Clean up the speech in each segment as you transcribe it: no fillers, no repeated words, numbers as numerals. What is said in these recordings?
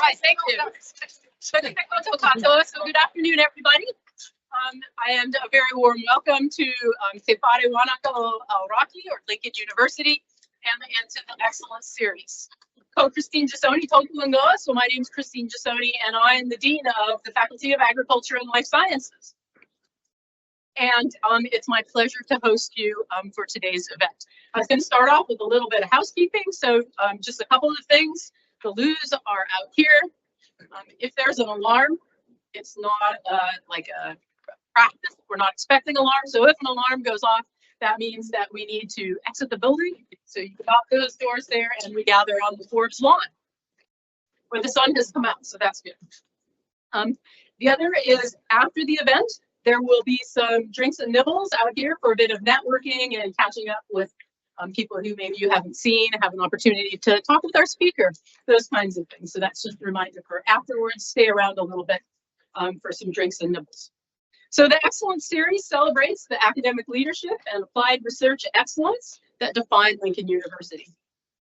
right, thank you. So good afternoon, everybody. I am a very warm welcome to Te Whare Wānaka Aoraki, or Linkage University, and to the Excellence Series. Christine Gisoni, Tokulangoa. So my name is Christine Gisoni, and I am the Dean of the Faculty of Agriculture and Life Sciences. And it's my pleasure to host you for today's event. I was going to start off with a little bit of housekeeping. So just a couple of things. The loos are out here. If there's an alarm, it's not like a practice. We're not expecting alarm. So if an alarm goes off, that means that we need to exit the building. So you got those doors there, and we gather on the Forbes lawn where the sun has come out. So that's good. The other is after the event, there will be some drinks and nibbles out here for a bit of networking and catching up with people who maybe you haven't seen, have an opportunity to talk with our speaker, those kinds of things. So that's just a reminder for afterwards. Stay around a little bit for some drinks and nibbles. So the Excellence Series celebrates the academic leadership and applied research excellence that define Lincoln University.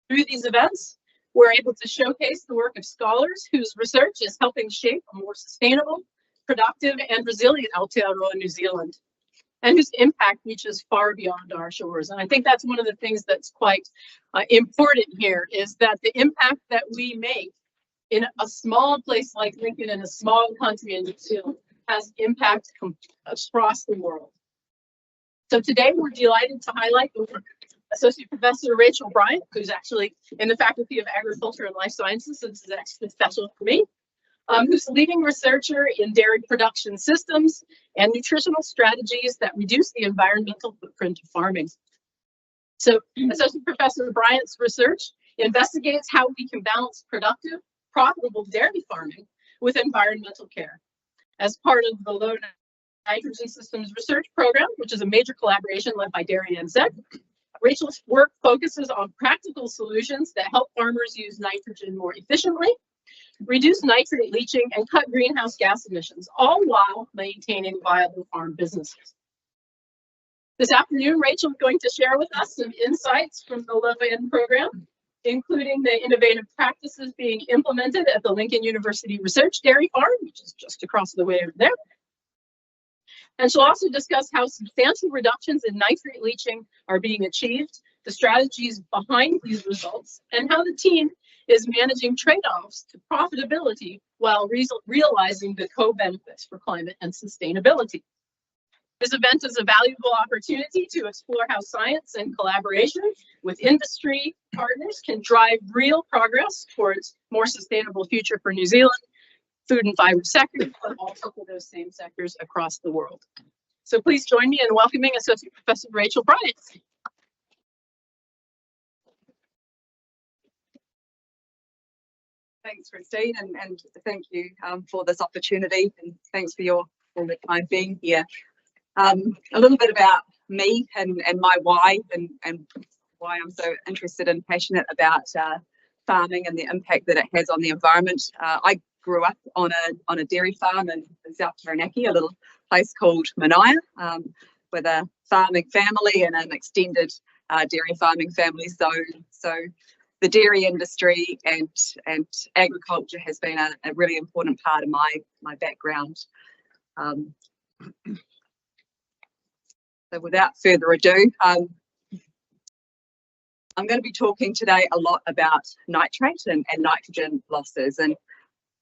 Through these events, we're able to showcase the work of scholars whose research is helping shape a more sustainable, productive, and resilient Aotearoa New Zealand, and whose impact reaches far beyond our shores. And I think that's one of the things that's quite important here, is that the impact that we make in a small place like Lincoln, in a small country in New Zealand, has impact across the world. So today we're delighted to highlight the work of Associate Professor Rachel Bryant, who's actually in the Faculty of Agriculture and Life Sciences, so this is extra special for me, who's a leading researcher in dairy production systems and nutritional strategies that reduce the environmental footprint of farming. So Associate Professor Bryant's research investigates how we can balance productive, profitable dairy farming with environmental care. As part of the Low Nitrogen Systems Research Program, which is a major collaboration led by DairyNZ, Rachel's work focuses on practical solutions that help farmers use nitrogen more efficiently, reduce nitrate leaching, and cut greenhouse gas emissions, all while maintaining viable farm businesses. This afternoon, Rachel is going to share with us some insights from the low-end program, including the innovative practices being implemented at the Lincoln University Research Dairy Farm, which is just across the way over there. And she'll also discuss how substantial reductions in nitrate leaching are being achieved, the strategies behind these results, and how the team is managing trade-offs to profitability while realizing the co-benefits for climate and sustainability. This event is a valuable opportunity to explore how science and collaboration with industry partners can drive real progress towards more sustainable future for New Zealand, food and fiber sectors, but also for those same sectors across the world. So please join me in welcoming Associate Professor Rachel Bryant. Thanks, Christine, and thank you for this opportunity, and thanks for your time being here. A little bit about me and my why, and why I'm so interested and passionate about farming and the impact that it has on the environment. I grew up on a dairy farm in South Aoraki, a little place called Manaia, with a farming family and an extended dairy farming family. So the dairy industry and agriculture has been a really important part of my background. So without further ado, I'm going to be talking today a lot about nitrate and nitrogen losses, and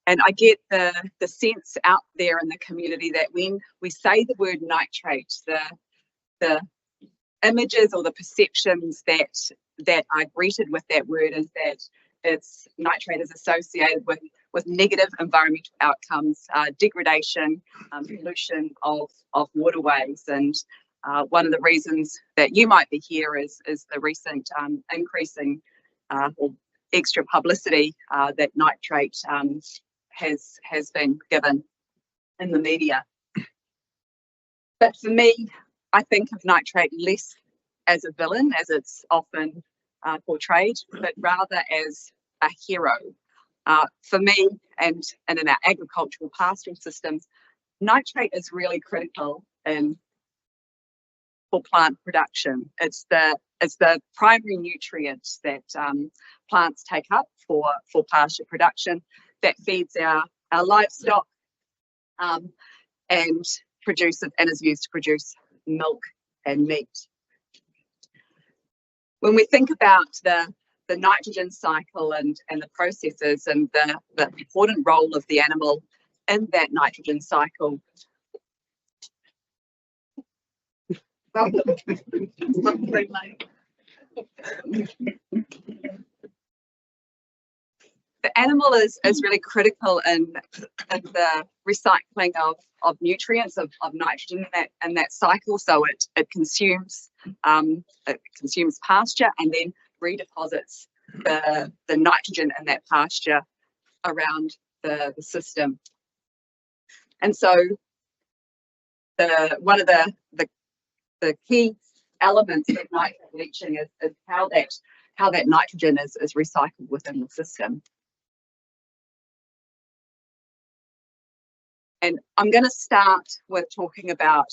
I get the sense out there in the community that when we say the word nitrate, the images or the perceptions that are greeted with that word is that nitrate is associated with negative environmental outcomes, degradation, pollution of waterways. And one of the reasons that you might be here is the recent increasing or extra publicity that nitrate has been given in the media. But for me, I think of nitrate less as a villain, as it's often portrayed, but rather as a hero. For me, and in our agricultural pastoral systems, nitrate is really critical for plant production. It's the primary nutrient that plants take up for pasture production. that feeds our livestock and produces and is used to produce milk and meat. When we think about the nitrogen cycle and the processes and the important role of the animal in that nitrogen cycle, the animal is really critical in the recycling of nutrients of nitrogen in that cycle. So it consumes pasture and then redeposits the nitrogen in that pasture around the system. And so one of the key elements of nitrate leaching is how that nitrogen is recycled within the system. And I'm going to start with talking about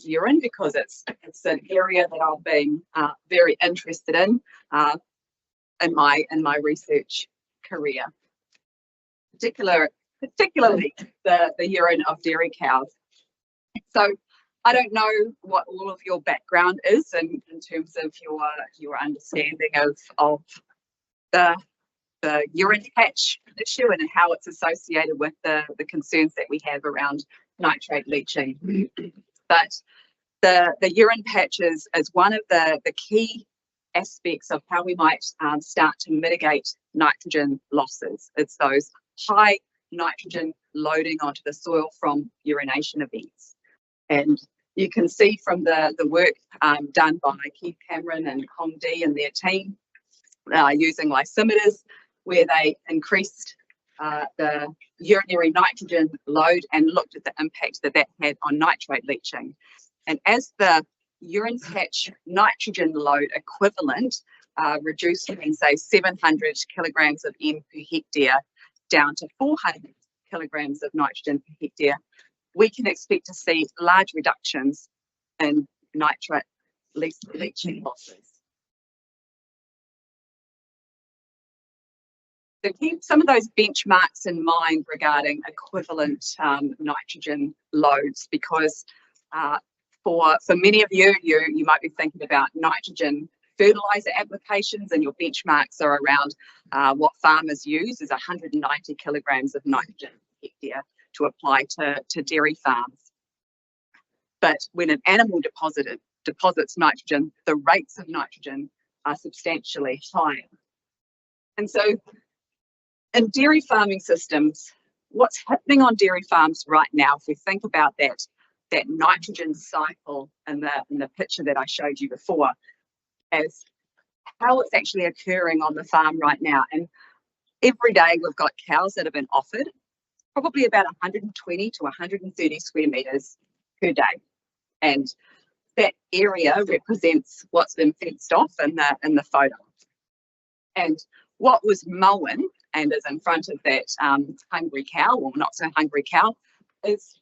urine because it's an area that I've been very interested in my research career, particularly the urine of dairy cows. So I don't know what all of your background is in terms of your understanding of the urine patch issue and how it's associated with the concerns that we have around nitrate leaching. But the urine patch is one of the key aspects of how we might start to mitigate nitrogen losses. It's those high nitrogen loading onto the soil from urination events. And you can see from the work done by Keith Cameron and Hong Di and their team using lysimeters, where they increased the urinary nitrogen load and looked at the impact that had on nitrate leaching. And as the urine patch nitrogen load equivalent reduced from, say, 700 kilograms of N per hectare down to 400 kilograms of nitrogen per hectare, we can expect to see large reductions in nitrate leaching losses. So keep some of those benchmarks in mind regarding equivalent nitrogen loads, because for many of you might be thinking about nitrogen fertilizer applications, and your benchmarks are around what farmers use is 190 kilograms of nitrogen per hectare to apply to dairy farms. But when an animal deposits nitrogen, the rates of nitrogen are substantially higher. And so in dairy farming systems, what's happening on dairy farms right now, if we think about that nitrogen cycle in the picture that I showed you before, as how it's actually occurring on the farm right now. And every day we've got cows that have been offered probably about 120 to 130 square meters per day. And that area represents what's been fenced off in the photo. And what was mown and is in front of that hungry cow, or not so hungry cow, is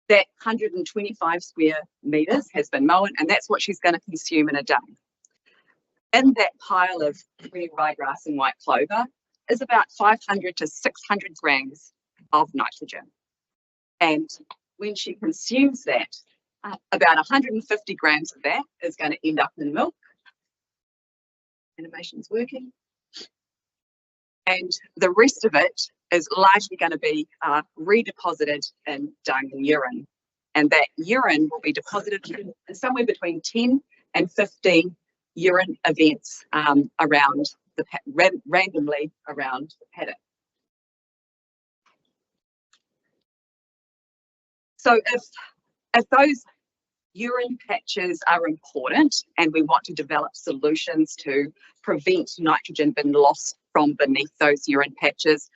that 125 square meters has been mown, and that's what she's going to consume in a day. In that pile of green ryegrass and white clover is about 500 to 600 grams of nitrogen. And when she consumes that, about 150 grams of that is going to end up in milk. Animation's working. And the rest of it is largely going to be redeposited in dung and urine. And that urine will be deposited in somewhere between 10 and 15 urine events randomly around the paddock. So if those urine patches are important and we want to develop solutions to prevent nitrogen being lost from beneath those urine patches,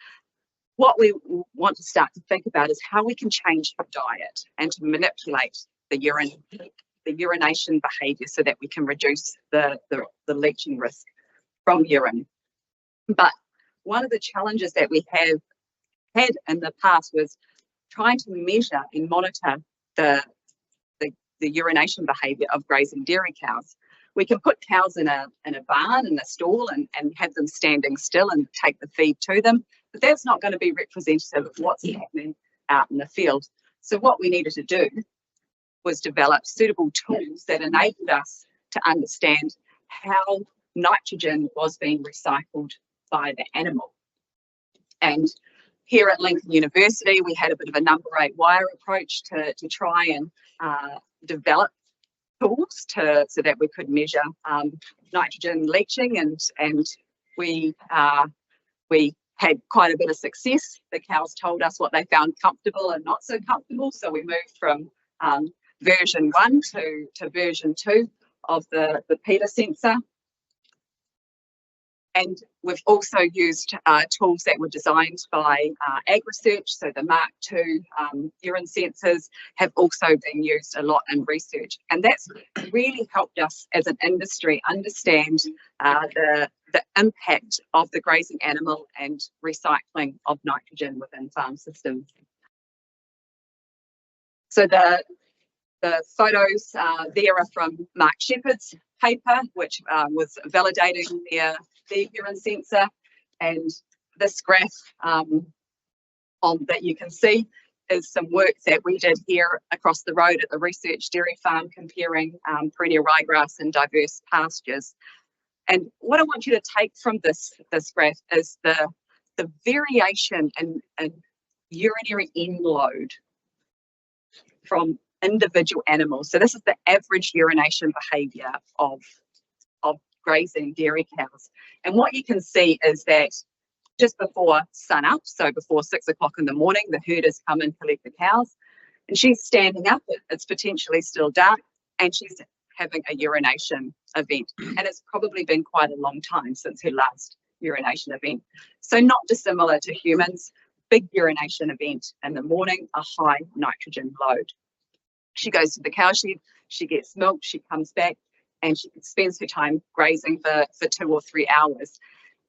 what we want to start to think about is how we can change the diet and to manipulate the urination behaviour so that we can reduce the leaching risk from urine. But one of the challenges that we have had in the past was trying to measure and monitor the urination behaviour of grazing dairy cows. We can put cows in a barn, in a stall, and have them standing still and take the feed to them, but that's not going to be representative of what's happening out in the field. So what we needed to do was develop suitable tools that enabled us to understand how nitrogen was being recycled by the animal. And here at Lincoln University, we had a bit of a number 8 wire approach to try and develop tools so that we could measure nitrogen leaching, and we had quite a bit of success. The cows told us what they found comfortable and not so comfortable, so we moved from version 1 to version 2 of the PETA sensor. And we've also used tools that were designed by AgResearch, so the Mark II urine sensors have also been used a lot in research. And that's really helped us as an industry understand the impact of the grazing animal and recycling of nitrogen within farm systems. So the photos there are from Mark Shepherd's paper, which was validating their urine sensor, and this graph that you can see is some work that we did here across the road at the research dairy farm, comparing perennial ryegrass and diverse pastures. And what I want you to take from this graph is the variation in urinary end load from individual animals. So this is the average urination behaviour of grazing dairy cows. And what you can see is that just before sun up, so before 6 o'clock in the morning, the herders come and collect the cows, and she's standing up, it's potentially still dark, and she's having a urination event. And it's probably been quite a long time since her last urination event. So not dissimilar to humans, big urination event in the morning, a high nitrogen load. She goes to the cow shed, she gets milk, she comes back, and she spends her time grazing for 2 or 3 hours.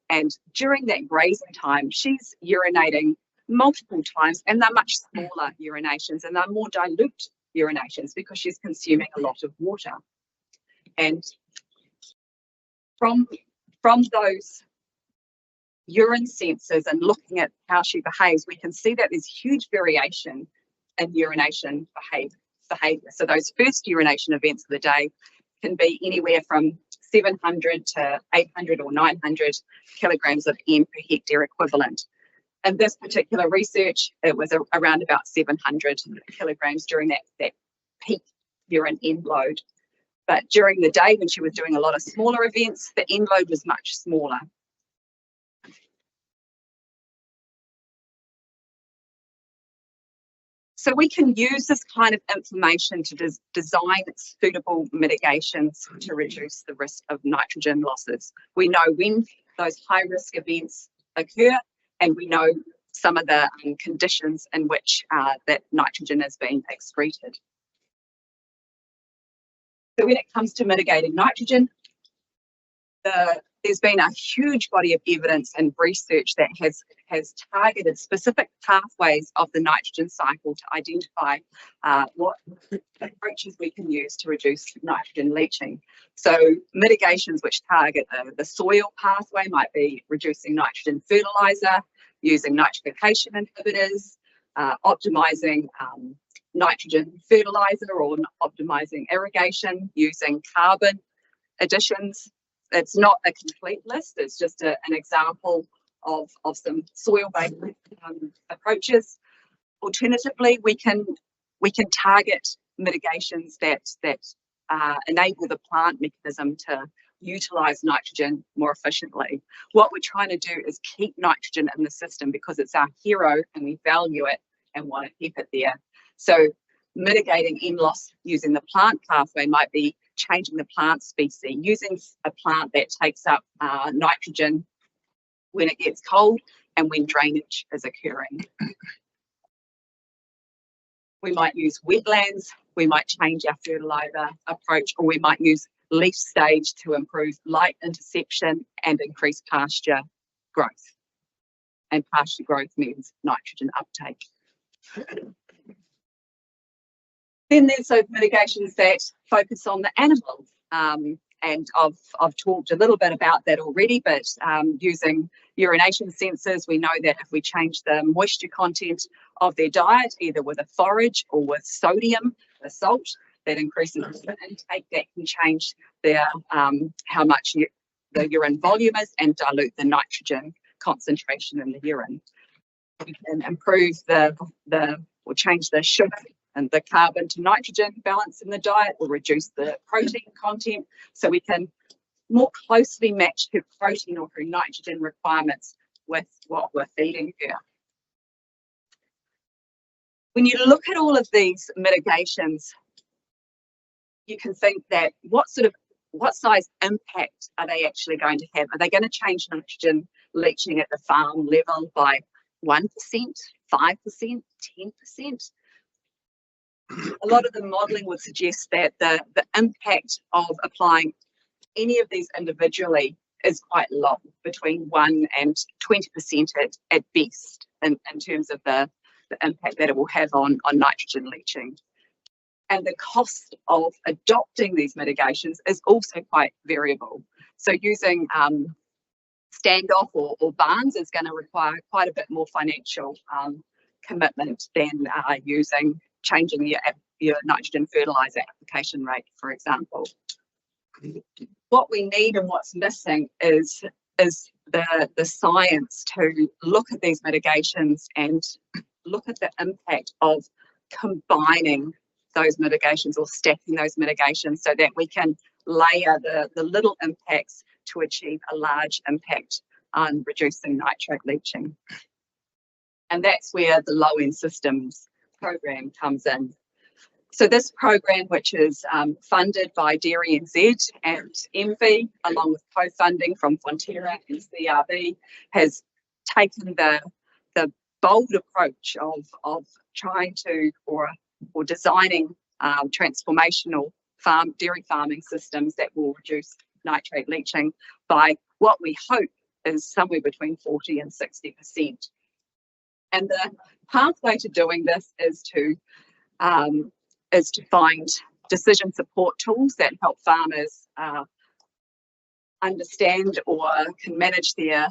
And during that grazing time, she's urinating multiple times, and they're much smaller urinations, and they're more dilute urinations because she's consuming a lot of water. And from those urine sensors and looking at how she behaves, we can see that there's huge variation in urination behaviour. So those first urination events of the day can be anywhere from 700 to 800 or 900 kilograms of N per hectare equivalent. In this particular research, it was around about 700 kilograms during that peak urine end load. But during the day, when she was doing a lot of smaller events, the end load was much smaller. So we can use this kind of information to design suitable mitigations to reduce the risk of nitrogen losses. We know when those high-risk events occur, and we know some of the conditions in which that nitrogen is being excreted. So when it comes to mitigating nitrogen, there's been a huge body of evidence and research that has targeted specific pathways of the nitrogen cycle to identify what approaches we can use to reduce nitrogen leaching. So mitigations which target the soil pathway might be reducing nitrogen fertiliser, using nitrification inhibitors, optimising nitrogen fertiliser or optimising irrigation, using carbon additions. It's not a complete list, it's just an example of some soil-based approaches. Alternatively, we can target mitigations that enable the plant mechanism to utilise nitrogen more efficiently. What we're trying to do is keep nitrogen in the system because it's our hero and we value it and want to keep it there. So mitigating N loss using the plant pathway might be changing the plant species, using a plant that takes up nitrogen when it gets cold and when drainage is occurring. We might use wetlands, we might change our fertiliser approach, or we might use leaf stage to improve light interception and increase pasture growth. And pasture growth means nitrogen uptake. Then there's those mitigations that focus on the animals. and I've talked a little bit about that already, but using urination sensors, we know that if we change the moisture content of their diet, either with a forage or with sodium, a salt, that increases the intake, that can change their how much the urine volume is and dilute the nitrogen concentration in the urine. We can improve or change the sugar and the carbon to nitrogen balance in the diet, or reduce the protein content, so we can more closely match her protein or her nitrogen requirements with what we're feeding her. When you look at all of these mitigations, you can think that what size impact are they actually going to have? Are they going to change nitrogen leaching at the farm level by 1%, 5%, 10%? A lot of the modelling would suggest that the impact of applying any of these individually is quite low, between 1 and 20% at best, in terms of the impact that it will have on nitrogen leaching. And the cost of adopting these mitigations is also quite variable. So using standoff or barns is going to require quite a bit more financial commitment than changing your nitrogen fertiliser application rate, for example. What we need and what's missing is the science to look at these mitigations and look at the impact of combining those mitigations or stacking those mitigations, so that we can layer the little impacts to achieve a large impact on reducing nitrate leaching. And that's where the low-end systems program comes in. So this program, which is funded by DairyNZ and MV, along with co-funding from Fonterra and CRB, has taken the bold approach of trying to, or designing transformational dairy farming systems that will reduce nitrate leaching by what we hope is somewhere between 40 and 60%. And the pathway to doing this is to find decision support tools that help farmers understand or can manage their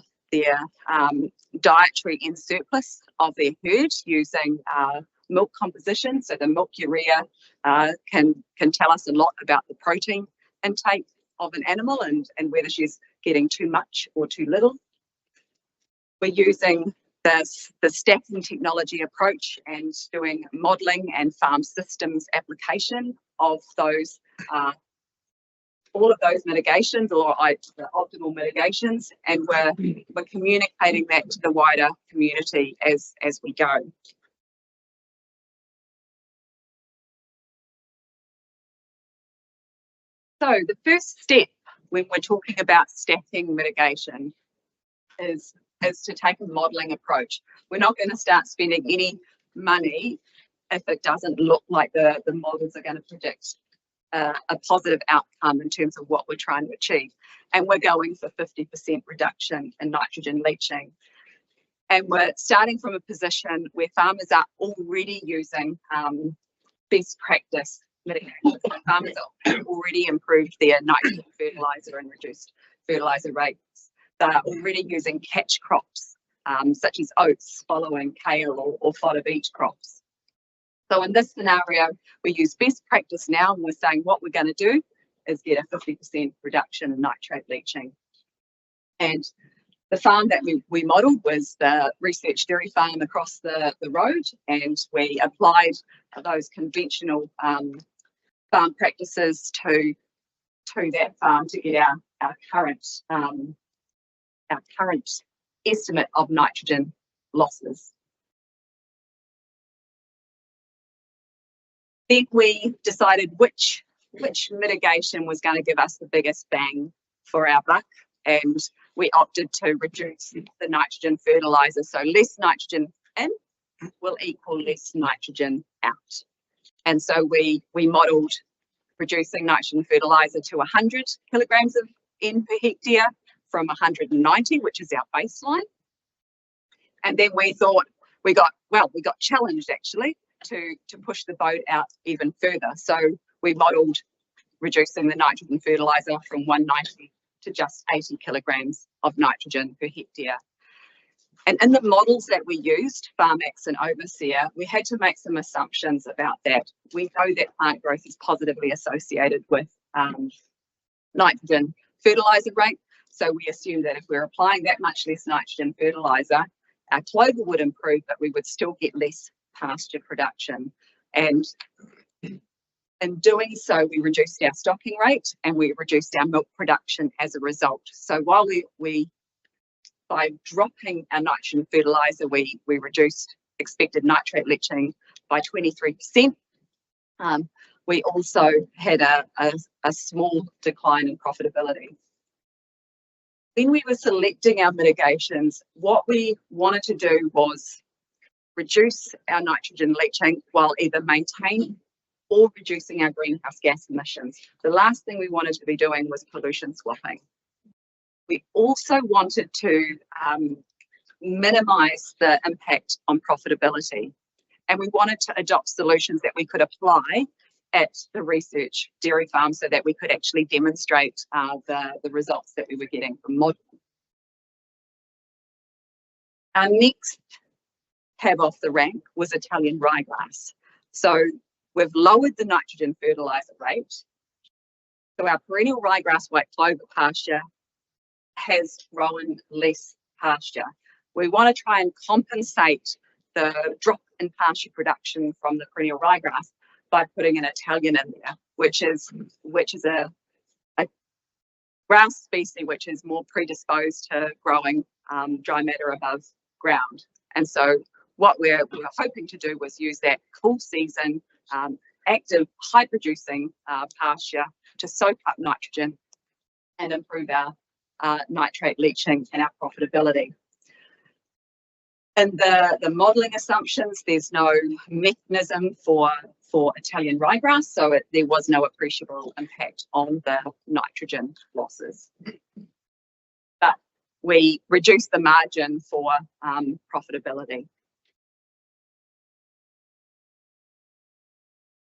dietary in surplus of their herd using milk composition. So the milk urea can tell us a lot about the protein intake of an animal and whether she's getting too much or too little. We're using the stacking technology approach and doing modelling and farm systems application of those all of those mitigations, or the optimal mitigations, and we're communicating that to the wider community as we go. So the first step when we're talking about stacking mitigation is to take a modelling approach. We're not going to start spending any money if it doesn't look like the models are going to predict a positive outcome in terms of what we're trying to achieve. And we're going for 50% reduction in nitrogen leaching. And we're starting from a position where farmers are already using best practice mitigation. Farmers have already improved their nitrogen fertiliser and reduced fertiliser rates. They're already using catch crops such as oats following kale or fodder beet crops. So in this scenario, we use best practice now, and we're saying what we're going to do is get a 50% reduction in nitrate leaching. And the farm that we modelled was the research dairy farm across the road, and we applied those conventional farm practices to that farm to get our current estimate of nitrogen losses. Then we decided which mitigation was going to give us the biggest bang for our buck, and we opted to reduce the nitrogen fertiliser. So less nitrogen in will equal less nitrogen out. And so we modelled reducing nitrogen fertiliser to 100 kilograms of N per hectare from 190, which is our baseline. And then we thought we got challenged actually to push the boat out even further. So we modelled reducing the nitrogen fertiliser from 190 to just 80 kilograms of nitrogen per hectare. And in the models that we used, FarmX and Overseer, we had to make some assumptions about that. We know that plant growth is positively associated with nitrogen fertiliser rate. So we assumed that if we're applying that much less nitrogen fertiliser, our clover would improve, but we would still get less pasture production. And in doing so, we reduced our stocking rate and we reduced our milk production as a result. So while by dropping our nitrogen fertiliser, we reduced expected nitrate leaching by 23%. We also had a small decline in profitability. When we were selecting our mitigations, what we wanted to do was reduce our nitrogen leaching while either maintaining or reducing our greenhouse gas emissions. The last thing we wanted to be doing was pollution swapping. We also wanted to minimise the impact on profitability, and we wanted to adopt solutions that we could apply at the research dairy farm so that we could actually demonstrate the results that we were getting from modelling. Our next cab off the rank was Italian ryegrass. So we've lowered the nitrogen fertiliser rate. So our perennial ryegrass white clover pasture has grown less pasture. We want to try and compensate the drop in pasture production from the perennial ryegrass by putting an Italian in there, which is a grass species which is more predisposed to growing dry matter above ground. And so what we were hoping to do was use that cool season, active, high producing pasture to soak up nitrogen and improve our nitrate leaching and our profitability. In the modelling assumptions, there's no mechanism for Italian ryegrass, so there was no appreciable impact on the nitrogen losses. But we reduced the margin for profitability.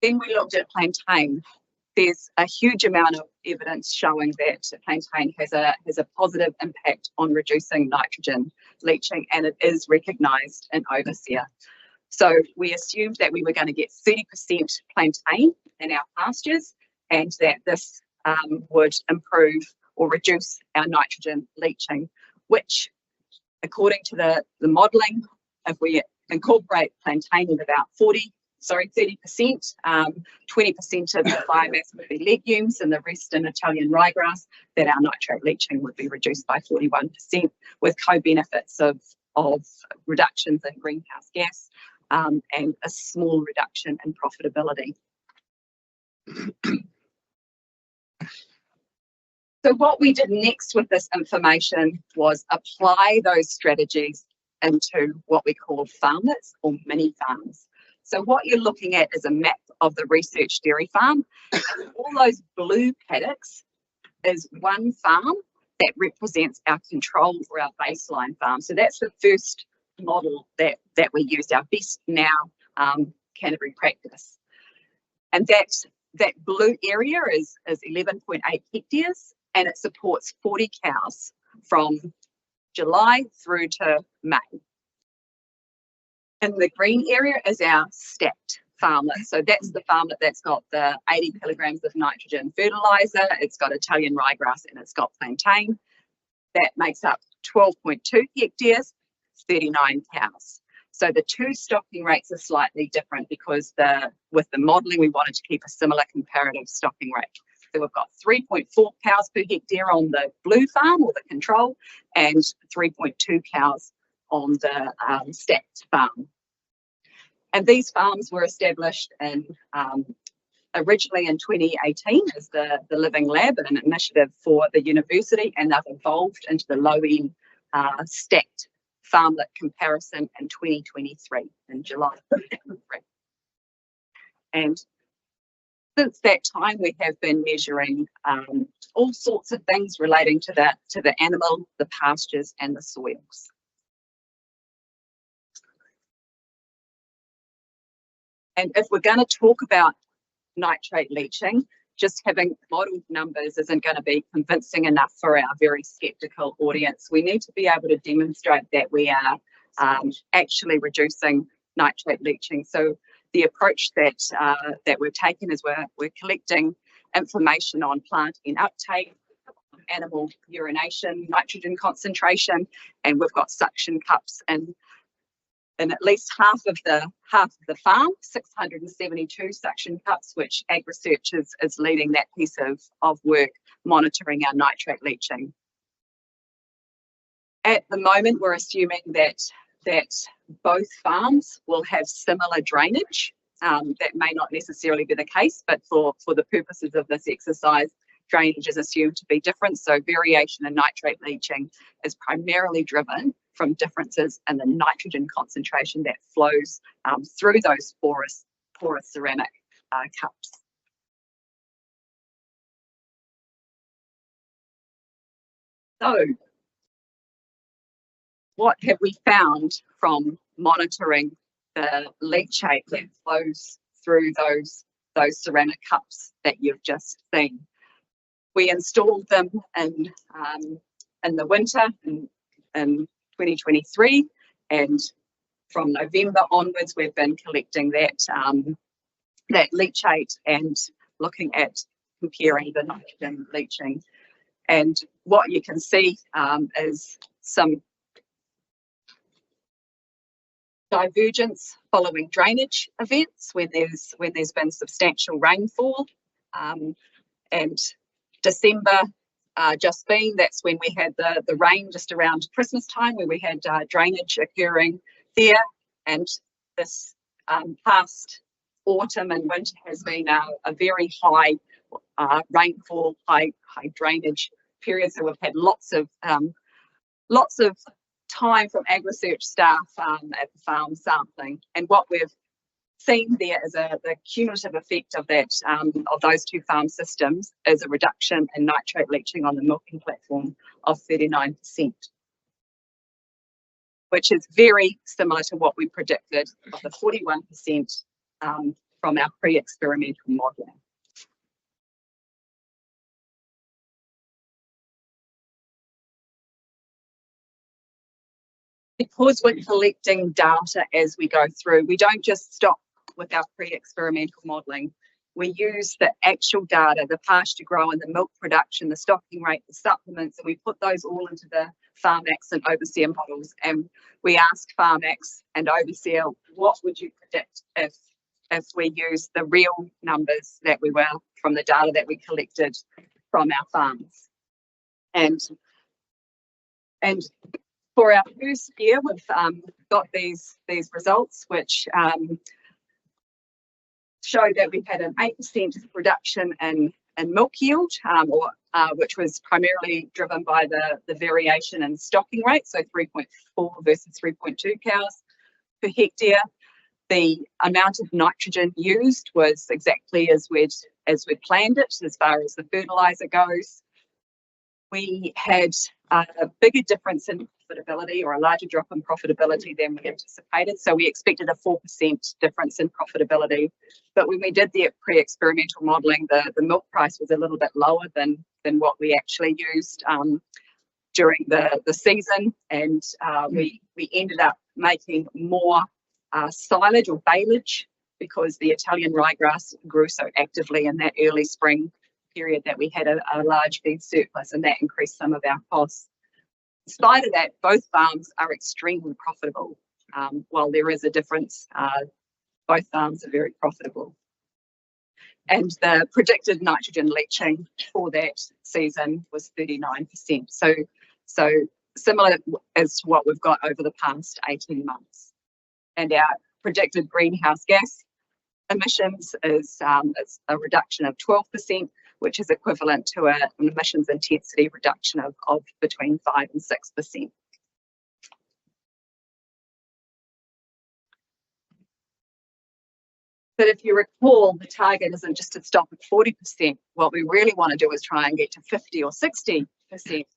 Then we looked at plantain. There's a huge amount of evidence showing that plantain has a positive impact on reducing nitrogen leaching, and it is recognised in Overseer. So we assumed that we were going to get 30% plantain in our pastures, and that this would improve or reduce our nitrogen leaching, which, according to the modelling, if we incorporate plantain in about 30%, 20% of the biomass would be legumes and the rest in Italian ryegrass, that our nitrate leaching would be reduced by 41%, with co-benefits of reductions in greenhouse gas and a small reduction in profitability. So what we did next with this information was apply those strategies into what we call farmlets or mini farms. So what you're looking at is a map of the research dairy farm. And all those blue paddocks is one farm that represents our control or our baseline farm. So that's the first model that we used, our best now Canterbury practice. And that blue area is 11.8 hectares, and it supports 40 cows from July through to May. And the green area is our stacked farmlet. So that's the farmlet that's got the 80 kilograms of nitrogen fertiliser, it's got Italian ryegrass, and it's got plantain. That makes up 12.2 hectares, 39 cows. So the two stocking rates are slightly different because with the modelling we wanted to keep a similar comparative stocking rate. So we've got 3.4 cows per hectare on the blue farm or the control, and 3.2 cows on the stacked farm. And these farms were established originally in 2018 as the Living Lab, an initiative for the university, and they've evolved into the low-end stacked farmlet comparison in 2023, in July 2023. And since that time, we have been measuring all sorts of things relating to the animal, the pastures, and the soils. And if we're going to talk about nitrate leaching, just having modelled numbers isn't going to be convincing enough for our very sceptical audience. We need to be able to demonstrate that we are actually reducing nitrate leaching. So the approach that we've taken is we're collecting information on plant N uptake, animal urination, nitrogen concentration, and we've got suction cups in at least half of the farm, 672 suction cups, which AgResearch is leading that piece of work, monitoring our nitrate leaching. At the moment, we're assuming that both farms will have similar drainage. That may not necessarily be the case, but for the purposes of this exercise, drainage is assumed to be different. So variation in nitrate leaching is primarily driven from differences in the nitrogen concentration that flows through those porous ceramic cups. So what have we found from monitoring the leachate that flows through those ceramic cups that you've just seen? We installed them in the winter in 2023, and from November onwards, we've been collecting that leachate and looking at comparing the nitrogen leaching. And what you can see is some divergence following drainage events when there's been substantial rainfall, and December just been, that's when we had the rain just around Christmas time, where we had drainage occurring there, and this past autumn and winter has been a very high rainfall, high drainage period. So we've had lots of time from AgResearch staff at the farm sampling, and what we've seen there is the cumulative effect of that of those two farm systems is a reduction in nitrate leaching on the milking platform of 39%, which is very similar to what we predicted of the 41% from our pre-experimental modelling. Because we're collecting data as we go through, we don't just stop with our pre-experimental modelling. We use the actual data, the pasture grow and the milk production, the stocking rate, the supplements, and we put those all into the FarmX and Overseer models. And we ask FarmX and Overseer, what would you predict if we use the real numbers that we were from the data that we collected from our farms? And for our first year, we've got these results, which show that we had an 8% reduction in milk yield, which was primarily driven by the variation in stocking rate, so 3.4 versus 3.2 cows per hectare. The amount of nitrogen used was exactly as we'd planned it as far as the fertiliser goes. We had a bigger difference in profitability, or a larger drop in profitability than we anticipated. So we expected a 4% difference in profitability. But when we did the pre-experimental modelling, the milk price was a little bit lower than what we actually used during the season. And we ended up making more silage or baleage because the Italian ryegrass grew so actively in that early spring period that we had a large feed surplus, and that increased some of our costs. In spite of that, both farms are extremely profitable. While there is a difference, both farms are very profitable. And the predicted nitrogen leaching for that season was 39%. So similar as to what we've got over the past 18 months. And our predicted greenhouse gas emissions is a reduction of 12%, which is equivalent to an emissions intensity reduction of between 5 and 6%. But if you recall, the target isn't just to stop at 40%. What we really want to do is try and get to 50 or 60%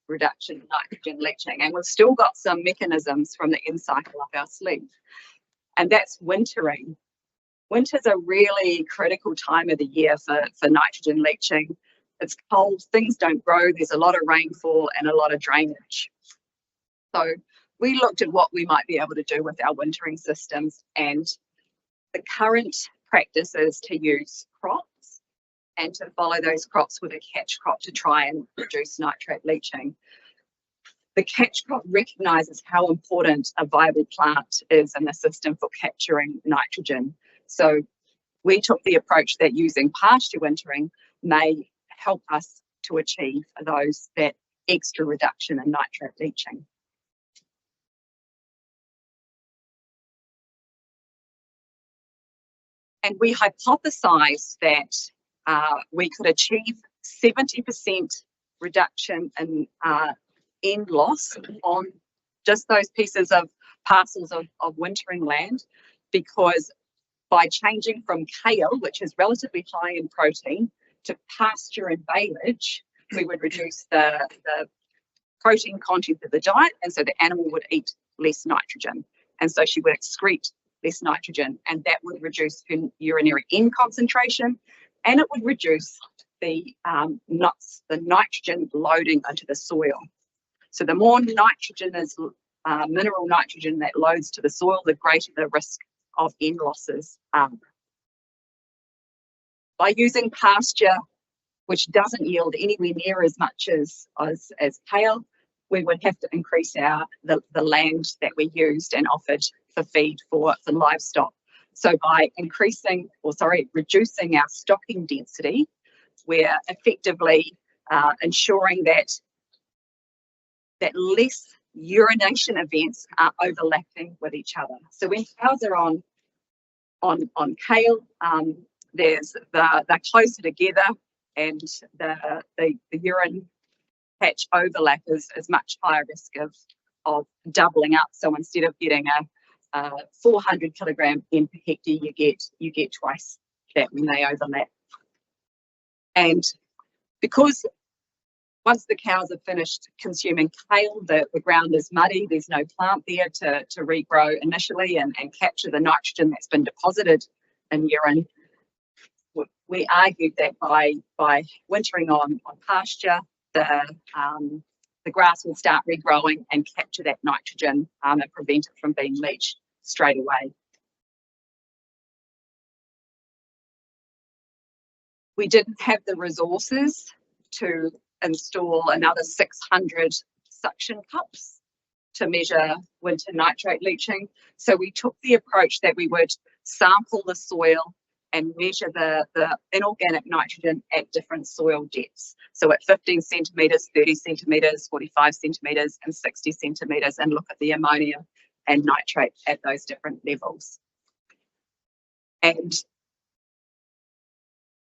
reduction in nitrogen leaching. And we've still got some mechanisms from the end cycle up our sleeve. And that's wintering. winter's a really critical time of the year for nitrogen leaching. It's cold, things don't grow, there's a lot of rainfall and a lot of drainage. So we looked at what we might be able to do with our wintering systems, and the current practice is to use crops and to follow those crops with a catch crop to try and reduce nitrate leaching. The catch crop recognises how important a viable plant is in the system for capturing nitrogen. So we took the approach that using pasture wintering may help us to achieve that extra reduction in nitrate leaching. And we hypothesised that we could achieve 70% reduction in end loss on just those pieces of parcels of wintering land, because by changing from kale, which is relatively high in protein, to pasture and baleage, we would reduce the protein content of the diet, and so the animal would eat less nitrogen, and so she would excrete less nitrogen, and that would reduce her urinary N concentration, and it would reduce the nitrogen loading into the soil. So the more nitrogen is mineral nitrogen that loads to the soil, the greater the risk of N losses. By using pasture, which doesn't yield anywhere near as much as kale, we would have to increase the land that we used and offered for feed for livestock. So by reducing our stocking density, we're effectively ensuring that less urination events are overlapping with each other. So when cows are on kale, they're closer together, and the urine patch overlap is much higher risk of doubling up. So instead of getting a 400 kilogram N per hectare, you get twice that when they overlap. And because once the cows have finished consuming kale, the ground is muddy, there's no plant there to regrow initially and capture the nitrogen that's been deposited in urine. We argued that by wintering on pasture, the grass will start regrowing and capture that nitrogen and prevent it from being leached straight away. We didn't have the resources to install another 600 suction cups to measure winter nitrate leaching. So we took the approach that we would sample the soil and measure the inorganic nitrogen at different soil depths. So at 15 centimetres, 30 centimetres, 45 centimetres and 60 centimetres, and look at the ammonia and nitrate at those different levels. And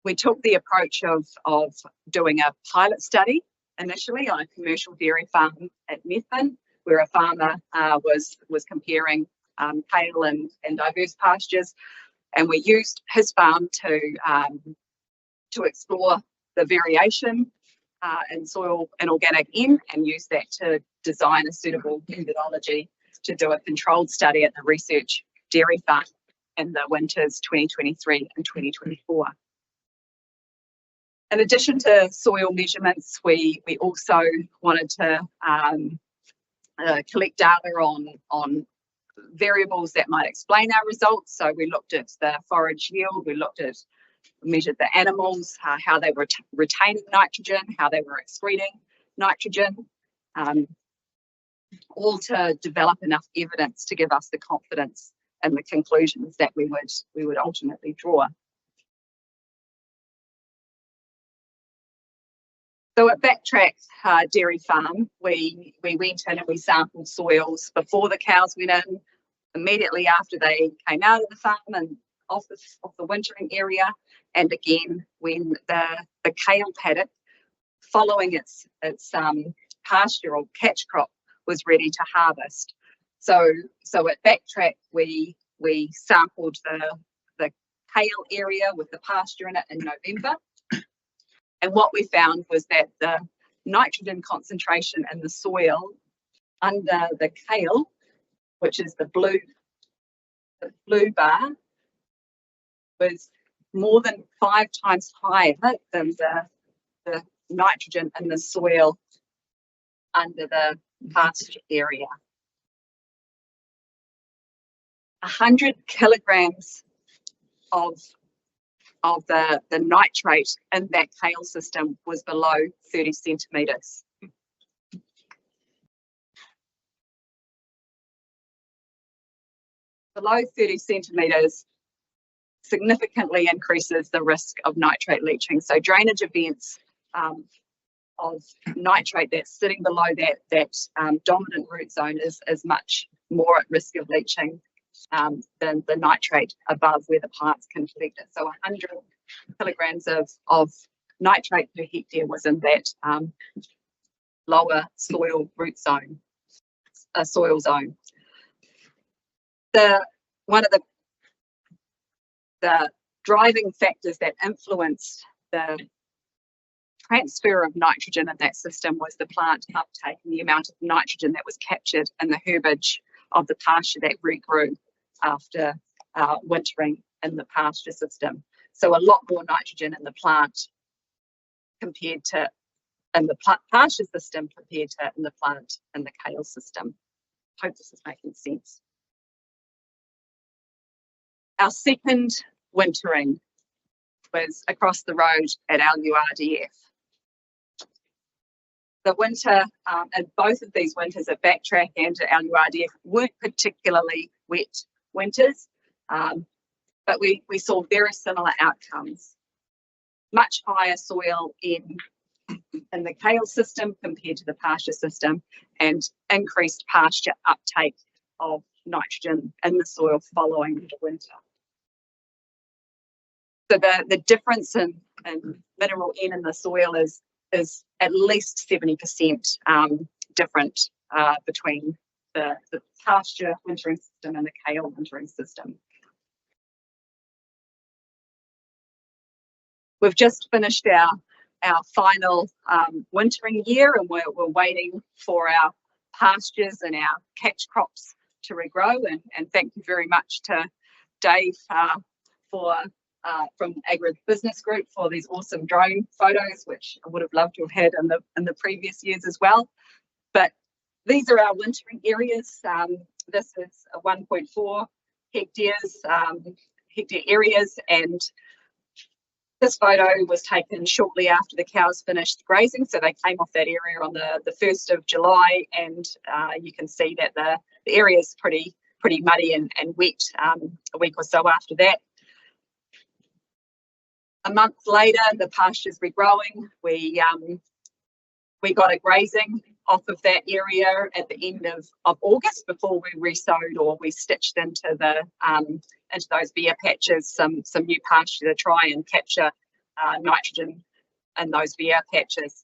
we took the approach of doing a pilot study initially on a commercial dairy farm at Methven, where a farmer was comparing kale and diverse pastures. And we used his farm to explore the variation in soil and organic N, and use that to design a suitable methodology to do a controlled study at the research dairy farm in the winters 2023 and 2024. In addition to soil measurements, we also wanted to collect data on variables that might explain our results. So we looked at the forage yield, we measured the animals, how they were retaining nitrogen, how they were excreting nitrogen, all to develop enough evidence to give us the confidence and the conclusions that we would ultimately draw. So at Backtrack Dairy Farm, we went in and we sampled soils before the cows went in, immediately after they came out of the farm and off the wintering area, and again when the kale paddock, following its pasture or catch crop, was ready to harvest. So at Backtrack we sampled the kale area with the pasture in it in November. And what we found was that the nitrogen concentration in the soil under the kale, which is the blue bar, was more than 5 times higher than the nitrogen in the soil under the pasture area. 100 kilograms of the nitrate in that kale system was below 30 centimetres. Below 30 centimetres significantly increases the risk of nitrate leaching. So drainage events of nitrate that's sitting below that dominant root zone is much more at risk of leaching than the nitrate above where the plants can collect it. So 100 kilograms of nitrate per hectare was in that lower soil root zone, soil zone. One of the driving factors that influenced the transfer of nitrogen in that system was the plant uptake and the amount of nitrogen that was captured in the herbage of the pasture that regrew after wintering in the pasture system. So a lot more nitrogen in the plant compared to in the pasture system compared to in the plant in the kale system. Hope this is making sense. Our second wintering was across the road at our URDF. The winter, and both of these winters at Backtrack and at our URDF weren't particularly wet winters, but we saw very similar outcomes. Much higher soil in the kale system compared to the pasture system, and increased pasture uptake of nitrogen in the soil following the winter. So the difference in mineral N in the soil is at least 70% different between the pasture wintering system and the kale wintering system. We've just finished our final wintering year, and we're waiting for our pastures and our catch crops to regrow. And thank you very much to Dave from Agribusiness Group for these awesome drone photos, which I would have loved to have had in the previous years as well. But these are our wintering areas. This is a 1.4 hectare areas, and this photo was taken shortly after the cows finished grazing, so they came off that area on the 1st of July, and you can see that the area is pretty muddy and wet a week or so after that. A month later, the pasture's regrowing. We got a grazing off of that area at the end of August before we resowed or we stitched into those bare patches some new pasture to try and capture nitrogen in those bare patches.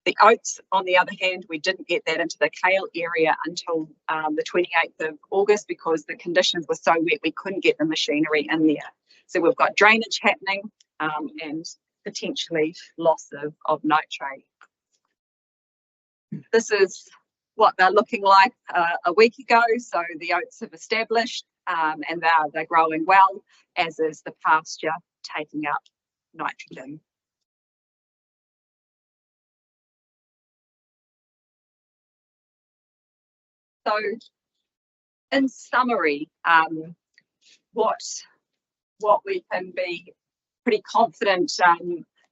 The oats, on the other hand, we didn't get that into the kale area until the 28th of August because the conditions were so wet we couldn't get the machinery in there. So we've got drainage happening and potentially loss of nitrate. This is what they're looking like a week ago. So the oats have established and they're growing well, as is the pasture taking up nitrogen. So in summary, what we can be pretty confident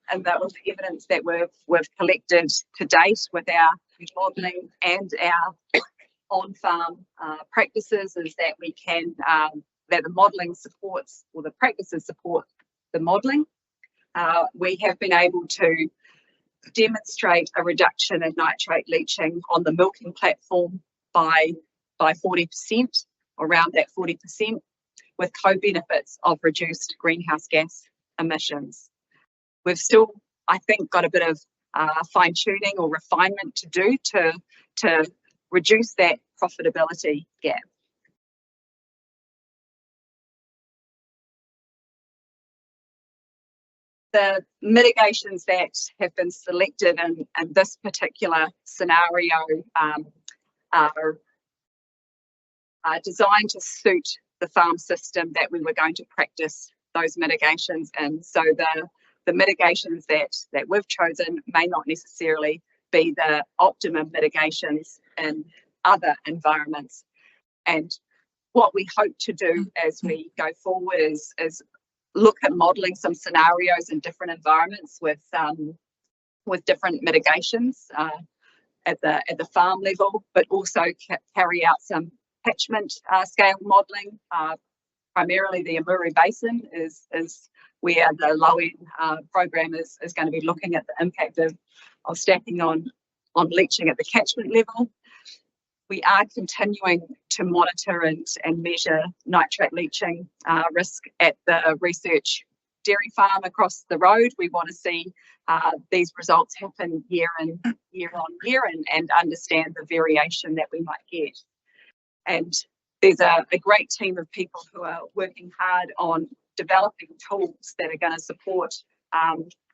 and that with the evidence that we've collected to date with our modelling and our on-farm practices is that we can that the modelling supports, or the practices support the modelling. We have been able to demonstrate a reduction in nitrate leaching on the milking platform by 40%, around that 40%, with co-benefits of reduced greenhouse gas emissions. We've still, I think, got a bit of fine-tuning or refinement to do to reduce that profitability gap. The mitigations that have been selected in this particular scenario are designed to suit the farm system that we were going to practice those mitigations in. So the mitigations that we've chosen may not necessarily be the optimum mitigations in other environments. And what we hope to do as we go forward is look at modelling some scenarios in different environments with different mitigations at the farm level, but also carry out some catchment scale modelling. Primarily the Amuru Basin is where the low-end program is going to be looking at the impact of stacking on leaching at the catchment level. We are continuing to monitor and measure nitrate leaching risk at the research dairy farm across the road. We want to see these results happen year on year and understand the variation that we might get. And there's a great team of people who are working hard on developing tools that are going to support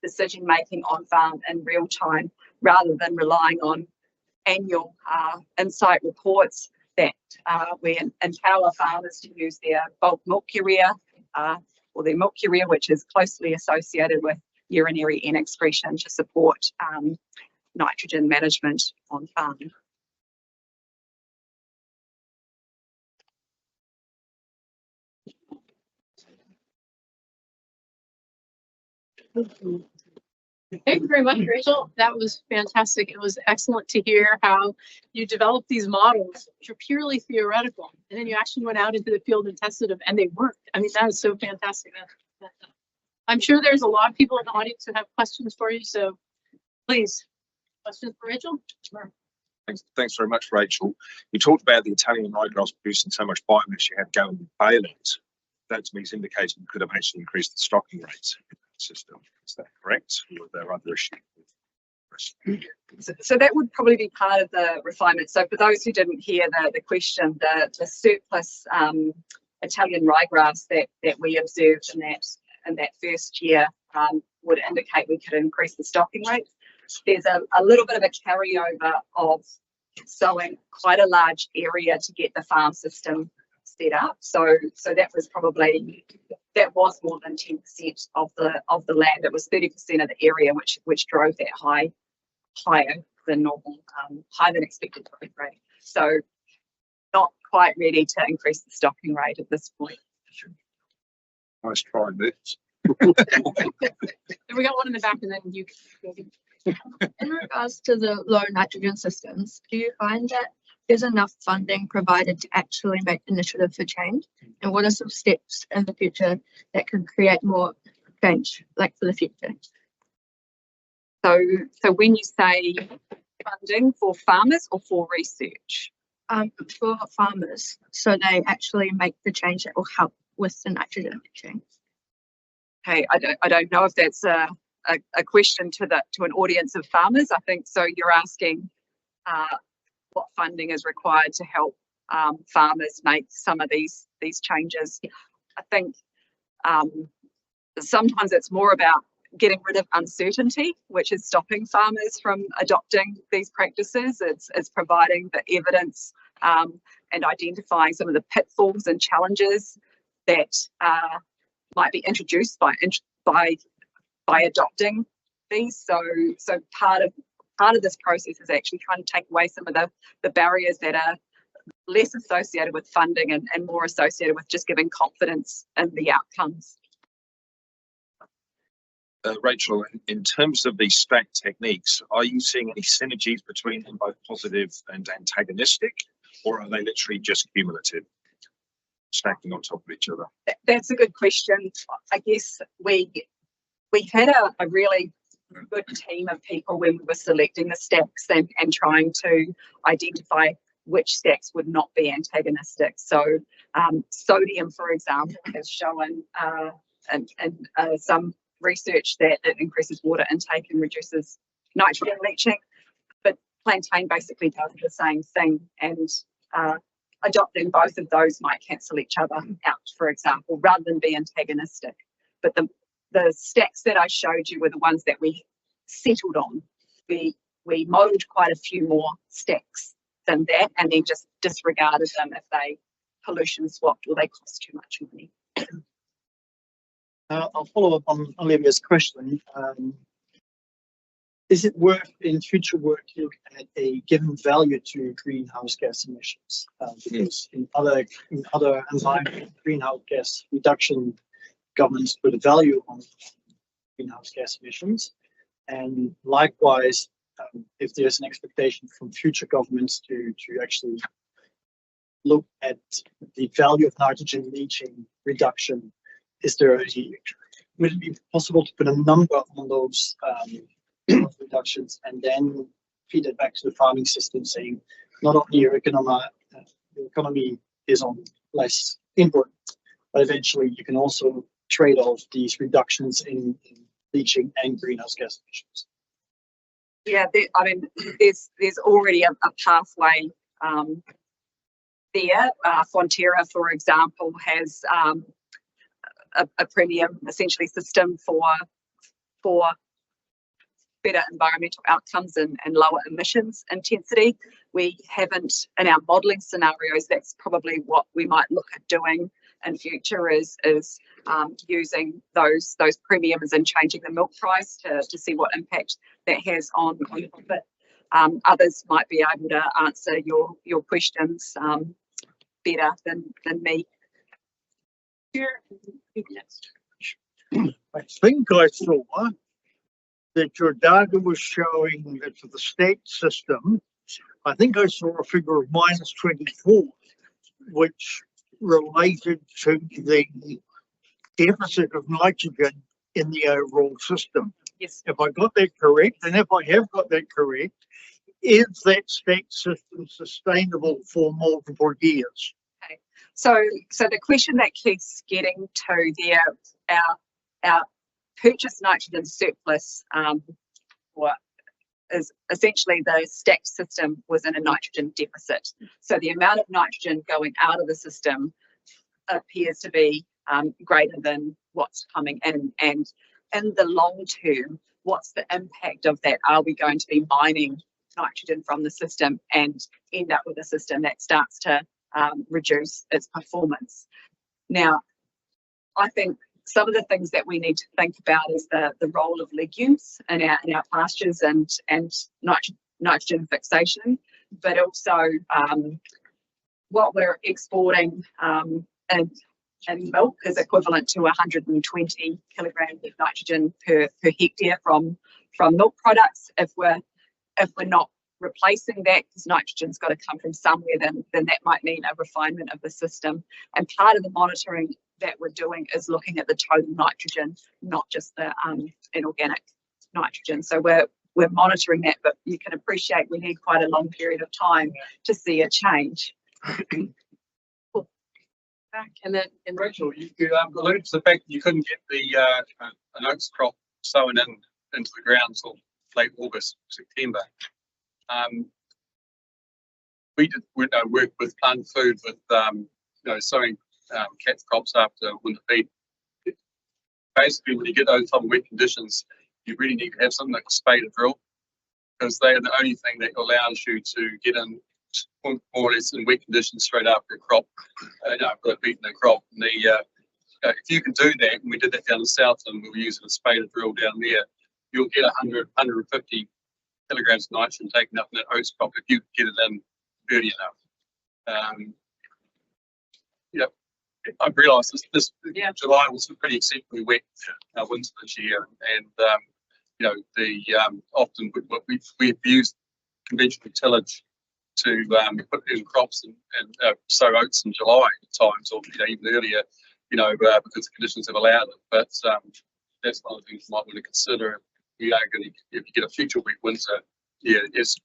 decision making on farm in real time, rather than relying on annual insight reports that we empower farmers to use their bulk milk urea or their milk urea, which is closely associated with urinary N excretion, to support nitrogen management on farm. Thank you very much, Rachel. That was fantastic. It was excellent to hear how you developed these models, which are purely theoretical, and then you actually went out into the field and tested them, and they worked. I mean, that is so fantastic. I'm sure there's a lot of people in the audience who have questions for you, so please, questions for Rachel? Sure. Thanks very much, Rachel. You talked about the Italian ryegrass producing so much biomass you had going in balings. That to me is indicating you could have actually increased the stocking rates in that system. Is that correct? Or are there other issues? So that would probably be part of the refinement. So for those who didn't hear the question, the surplus Italian ryegrass that we observed in that first year would indicate we could increase the stocking rate. There's a little bit of a carryover of sowing quite a large area to get the farm system set up. So that was more than 10% of the land. It was 30% of the area which drove that higher than normal, higher than expected growth rate. So not quite ready to increase the stocking rate at this point. Nice try, this. And we got one in the back, and then you can. In regards to the low nitrogen systems, do you find that there's enough funding provided to actually make initiative for change? And what are some steps in the future that could create more change, like for the future? So when you say funding for farmers or for research? For farmers, so they actually make the change that will help with the nitrogen leaching. Okay, I don't know if that's a question to an audience of farmers. I think so. You're asking what funding is required to help farmers make some of these changes. I think sometimes it's more about getting rid of uncertainty, which is stopping farmers from adopting these practices. It's providing the evidence and identifying some of the pitfalls and challenges that might be introduced by adopting these. So part of this process is actually trying to take away some of the barriers that are less associated with funding and more associated with just giving confidence in the outcomes. Rachel, in terms of these stack techniques, are you seeing any synergies between them, both positive and antagonistic, or are they literally just cumulative, stacking on top of each other? That's a good question. I guess we had a really good team of people when we were selecting the stacks and trying to identify which stacks would not be antagonistic. So sodium, for example, has shown in some research that it increases water intake and reduces nitrogen leaching, but plantain basically does the same thing, and adopting both of those might cancel each other out, for example, rather than be antagonistic. But the stacks that I showed you were the ones that we settled on. We modelled quite a few more stacks than that, and then just disregarded them if they pollution swapped or they cost too much money. I'll follow up on Olivia's question. Is it worth in future work to look at a given value to greenhouse gas emissions? Because in other environment, greenhouse gas reduction governments put a value on greenhouse gas emissions, and likewise, if there's an expectation from future governments to actually look at the value of nitrogen leaching reduction, would it be possible to put a number on those reductions and then feed it back to the farming system, saying not only your economy is on less input, but eventually you can also trade off these reductions in leaching and greenhouse gas emissions? Yeah, there's already a pathway there. Fonterra, for example, has a premium essentially system for better environmental outcomes and lower emissions intensity. We haven't, in our modelling scenarios, that's probably what we might look at doing in future is using those premiums and changing the milk price to see what impact that has on profit. Others might be able to answer your questions better than me. I think I saw that your data was showing that for the state system, I think I saw a figure of -24, which related to the deficit of nitrogen in the overall system. Yes. If I got that correct, and if I have got that correct, is that state system sustainable for multiple years? Okay. So the question that keeps getting to there, our purchase nitrogen surplus, is essentially the stacked system was in a nitrogen deficit. So the amount of nitrogen going out of the system appears to be greater than what's coming in. And in the long term, what's the impact of that? Are we going to be mining nitrogen from the system and end up with a system that starts to reduce its performance? Now, I think some of the things that we need to think about is the role of legumes in our pastures and nitrogen fixation, but also what we're exporting in milk is equivalent to 120 kilograms of nitrogen per hectare from milk products. If we're not replacing that, because nitrogen's got to come from somewhere, then that might mean a refinement of the system. And part of the monitoring that we're doing is looking at the total nitrogen, not just the inorganic nitrogen. So we're monitoring that, but you can appreciate we need quite a long period of time to see a change. Cool. Back and then Rachel, you alluded to the fact that you couldn't get an oats crop sown into the ground until late August, September. We work with plant food with sowing catch crops after winter feed. Basically, when you get those type of wet conditions, you really need to have something like a spade or drill, because they are the only thing that allows you to get in more or less in wet conditions straight after a crop, after beating a crop. And if you can do that, and we did that down the south, and we were using a spade or drill down there, you'll get 150 kilograms of nitrogen taken up in that oats crop if you get it in early enough. I've realised this July was a pretty exceptionally wet winter this year, and often we've used conventional tillage to put in crops and sow oats in July at times, or even earlier, because the conditions have allowed it. But that's one of the things you might want to consider. If you get a future wet winter, it's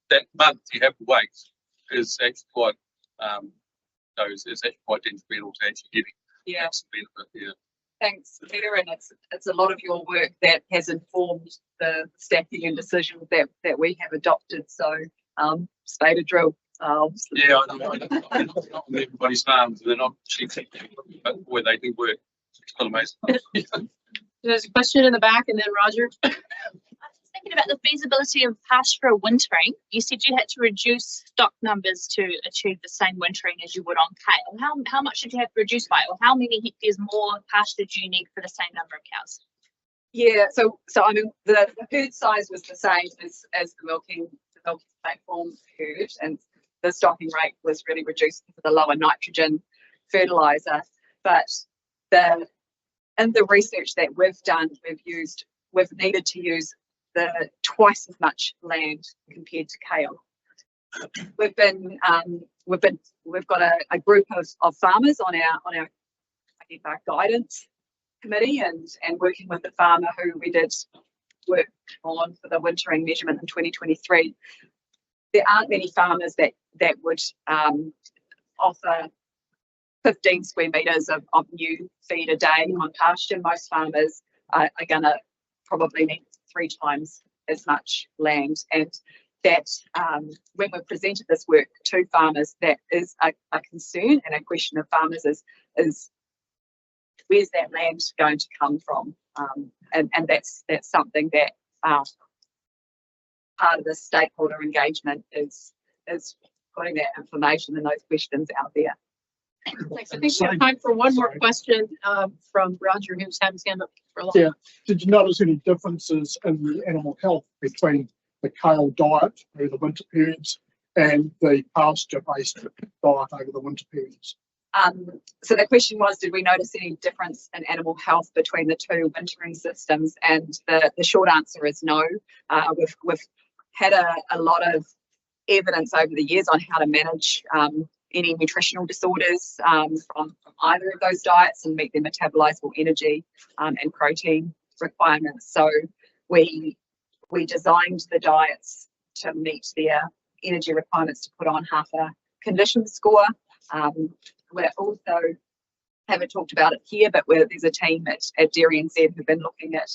that month you have to wait is actually quite it's actually quite detrimental to actually getting some benefit. Thanks, Peter, and it's a lot of your work that has informed the stacking and decisions that we have adopted. So spade or drill. I know. Not on everybody's farms, they're not cheap, but where they do work, it's kind of amazing. there's a question in the back, and then Roger. I was About the feasibility of pasture wintering, you said you had to reduce stock numbers to achieve the same wintering as you would on kale. How much did you have to reduce by, or how many hectares more pasture do you need for the same number of cows? Yeah, so I mean the herd size was the same as the milking platform herd, and the stocking rate was really reduced for the lower nitrogen fertilizer. But in the research that we've done, we've needed to use twice as much land compared to kale. We've got a group of farmers on our guidance committee and working with the farmer who we did work on for the wintering measurement in 2023. There aren't many farmers that would offer 15 square metres of new feed a day on pasture. Most farmers are going to probably need 3 times as much land, and that when we presented this work to farmers, that is a concern and a question of farmers is where's that land going to come from, and that's something that part of the stakeholder engagement is putting that information and those questions out there. Thanks. I think we have time for one more question from Roger, who's had his hand up for a long Yeah. Did you notice any differences in the animal health between the kale diet over the winter periods and the pasture-based diet over the winter periods? So the question was, did we notice any difference in animal health between the two wintering systems? And the short answer is no. We've had a lot of evidence over the years on how to manage any nutritional disorders from either of those diets and meet their metabolizable energy and protein requirements. So we designed the diets to meet their energy requirements to put on half a condition score. We're also, haven't talked about it here, but there's a team at DairyNZ who've been looking at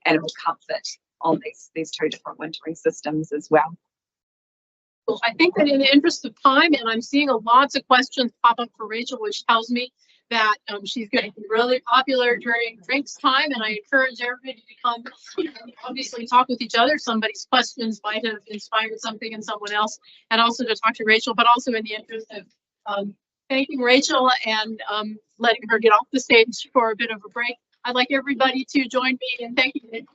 animal comfort on these two different wintering systems as well. Well, I think that in the interest of time, and I'm seeing lots of questions pop up for Rachel, which tells me that she's going to be really popular during drinks time, and I encourage everybody to come and obviously talk with each other. Somebody's questions might have inspired something in someone else, and also to talk to Rachel, but also in the interest of thanking Rachel and letting her get off the stage for a bit of a break. I'd like everybody to join me in thanking